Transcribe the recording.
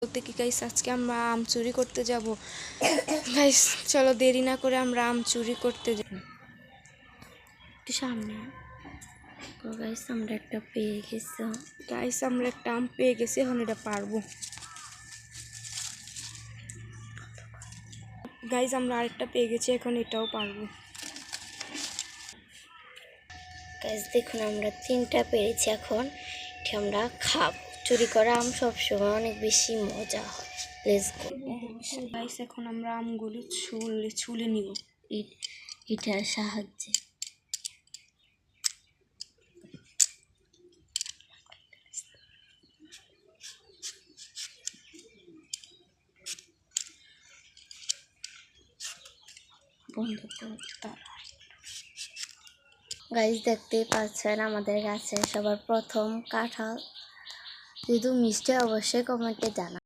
বলতে কি গাইস, আজকে আমরা আম চুরি করতে যাব। গাইস চলো দেরি না করে আমরা আম চুরি করতে যাব। একটু সামনে গাইস আমরা একটা পেয়ে গেছি। গাইস আমরা একটা আম পেয়ে গেছি, এখন এটা পারবো। গাইস আমরা আরেকটা পেয়ে গেছি, এখন এটাও পারবো। গাইস দেখুন আমরা 3টা পেরেছি, এখন এটা আমরা খাবো। চুরি করা আম সবসময় অনেক বেশি মজা হয়। Let's go. গাইস এখন আমরা আমগুলো ছুলে নিব এটার সাহায্যে। গাইস দেখতেই পাচ্ছেন আমাদের গাছে সবার প্রথম কাঁঠাল। যদি মিষ্টি অবশ্যই কমেন্টে জানাবেন।